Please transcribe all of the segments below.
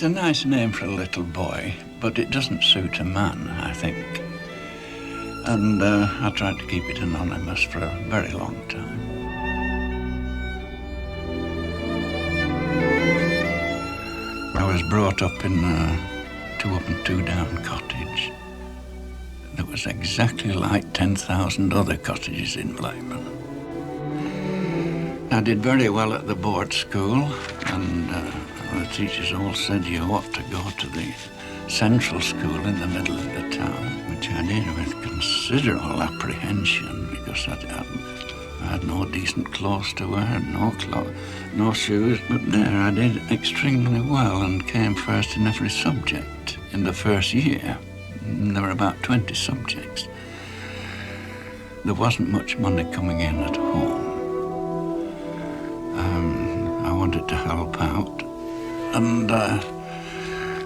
It's a nice name for a little boy, but it doesn't suit a man, I think. And I tried to keep it anonymous for a very long time. I was brought up in a 2 up and 2 down cottage that was exactly like 10,000 other cottages in Blackburn. I did very well at the board school, and the teachers all said you ought to go to the central school in the middle of the town, which I did with considerable apprehension because I had no decent clothes to wear, no shoes, but there I did extremely well and came first in every subject in the first year. There were about 20 subjects. There wasn't much money coming in at home. I wanted to help out, and at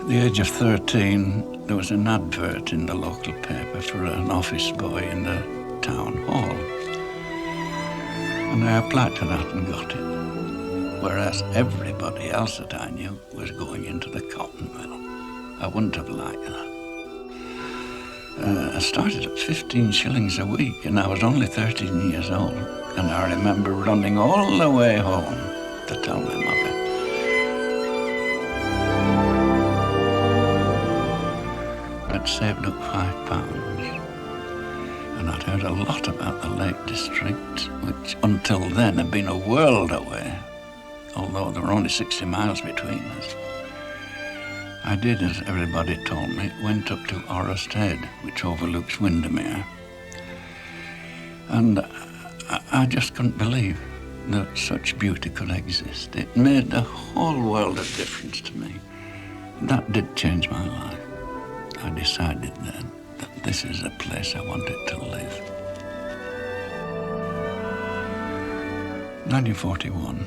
the age of 13, there was an advert in the local paper for an office boy in the town hall. And I applied to that and got it, whereas everybody else that I knew was going into the cotton mill. I wouldn't have liked that. I started at 15 shillings a week, and I was only 13 years old. And I remember running all the way home to tell my mother. I'd saved up £5, and I'd heard a lot about the Lake District, which until then had been a world away, although there were only 60 miles between us. I did as everybody told me, went up to Orust Head, which overlooks Windermere. And I just couldn't believe that such beauty could exist. It made a whole world of difference to me. That did change my life. I decided then that this is a place I wanted to live. 1941,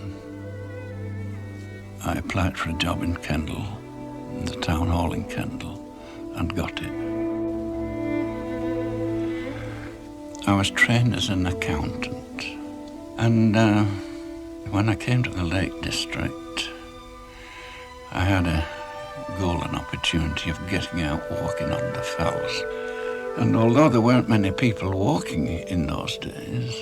I applied for a job in Kendal, in the town hall in Kendal, and got it. I was trained as an accountant, and when I came to the Lake District, I had a golden opportunity of getting out walking on the fells. And although there weren't many people walking in those days,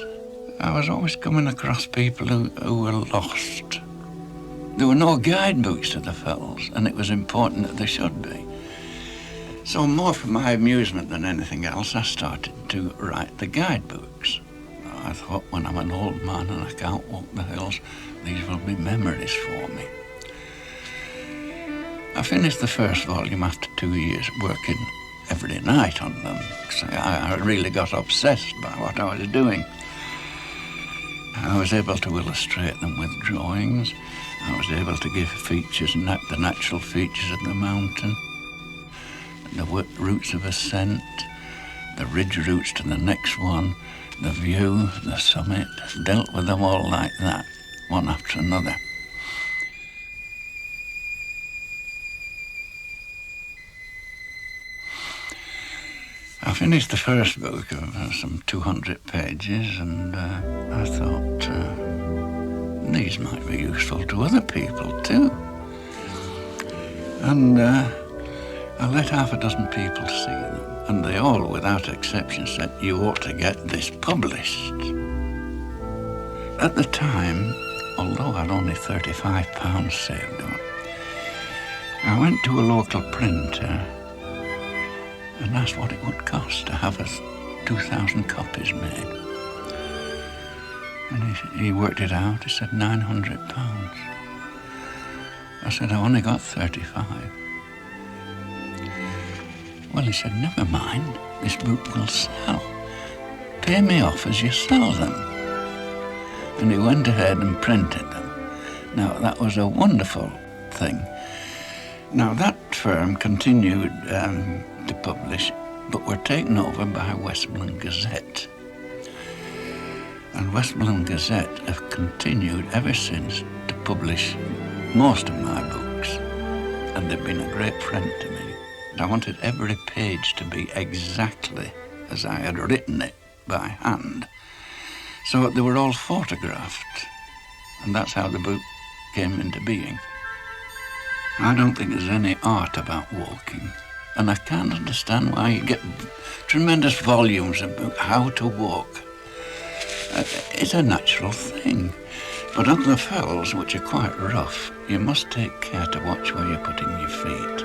I was always coming across people who were lost. There were no guidebooks to the fells, and it was important that there should be. So more for my amusement than anything else, I started to write the guidebooks. I thought, when I'm an old man and I can't walk the hills, these will be memories for me. I finished the first volume after 2 years, working every night on them, because I really got obsessed by what I was doing. I was able to illustrate them with drawings. I was able to give features, the natural features of the mountain, the routes of ascent, the ridge routes to the next one, the view, the summit, dealt with them all like that, one after another. I finished the first book of some 200 pages, and I thought, these might be useful to other people too. And I let half a dozen people see them, and they all, without exception, said, you ought to get this published. At the time, although I'd only £35 saved up, I went to a local printer and asked what it would cost to have us 2,000 copies made. And he worked it out. He said £900. I said, I only got 35. Well, he said, never mind, this book will sell. Pay me off as you sell them. And he went ahead and printed them. Now, that was a wonderful thing. Now, that firm continued to publish, but were taken over by Westmoreland Gazette. And Westmoreland Gazette have continued ever since to publish most of my books, and they've been a great friend to me. I wanted every page to be exactly as I had written it by hand, so they were all photographed, and that's how the book came into being. I don't think there's any art about walking. And I can't understand why you get tremendous volumes about how to walk. It's a natural thing. But up the fells, which are quite rough, you must take care to watch where you're putting your feet.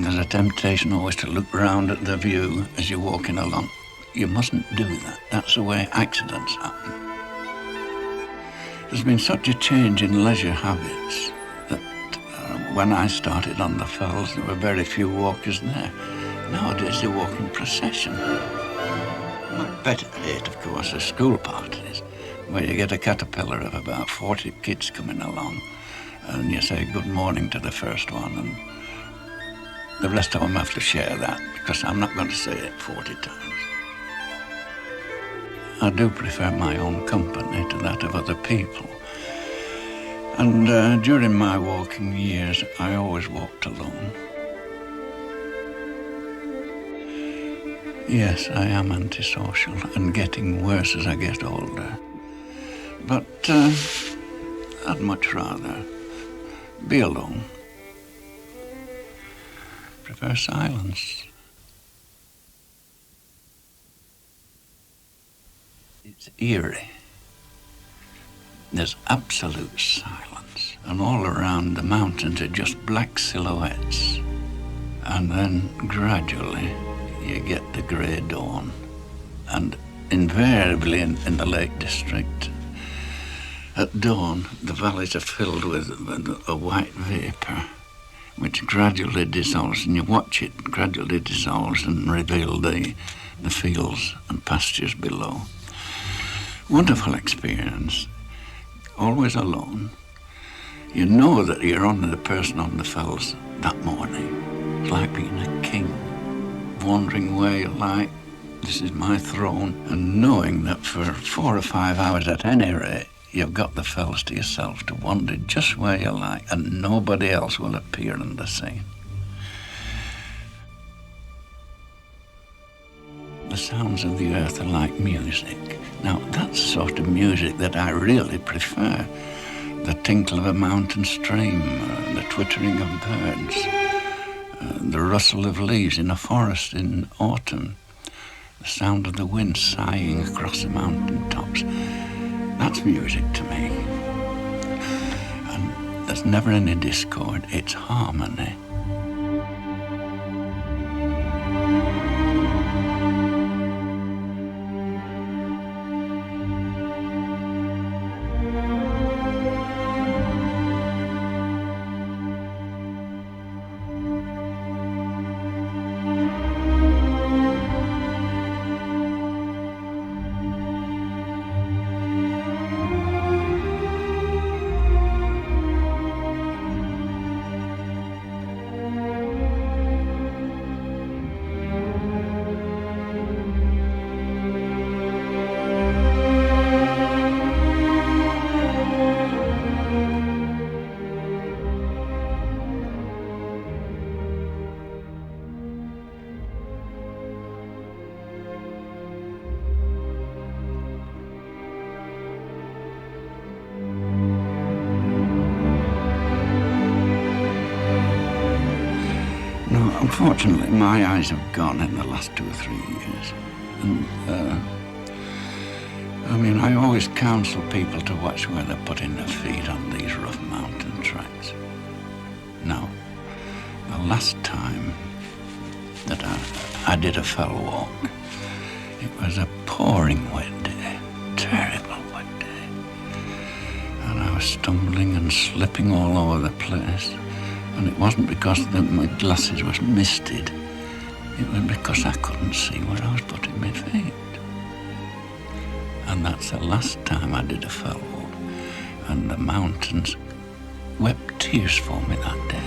There's a temptation always to look round at the view as you're walking along. You mustn't do that. That's the way accidents happen. There's been such a change in leisure habits that when I started on the fells, there were very few walkers there. Nowadays, they walk in procession. My pet hate, of course, are school parties, where you get a caterpillar of about 40 kids coming along, and you say good morning to the first one, and the rest of them have to share that, because I'm not going to say it 40 times. I do prefer my own company to that of other people. And during my walking years, I always walked alone. Yes, I am antisocial and getting worse as I get older. But I'd much rather be alone. Prefer silence. It's eerie. There's absolute silence, and all around the mountains are just black silhouettes. And then gradually you get the grey dawn. And invariably in the Lake District, at dawn the valleys are filled with a white vapour, which gradually dissolves, and you watch it gradually dissolves and reveal the fields and pastures below. Wonderful experience. Always alone. You know that you're only the person on the fells that morning. It's like being a king, wandering where you like. This is my throne. And knowing that for 4 or 5 hours at any rate, you've got the fells to yourself to wander just where you like, and nobody else will appear on the scene. The sounds of the earth are like music. Now, that's the sort of music that I really prefer. The tinkle of a mountain stream, the twittering of birds, the rustle of leaves in a forest in autumn, the sound of the wind sighing across the mountain tops. That's music to me. And there's never any discord, it's harmony. Unfortunately, my eyes have gone in the last 2 or 3 years. And, I always counsel people to watch where they're putting their feet on these rough mountain tracks. Now, the last time that I did a fell walk, it was a pouring wet day, terrible wet day. And I was stumbling and slipping all over the place. And it wasn't because my glasses was misted. It was because I couldn't see where I was putting my feet. And that's the last time I did a fell walk. And the mountains wept tears for me that day.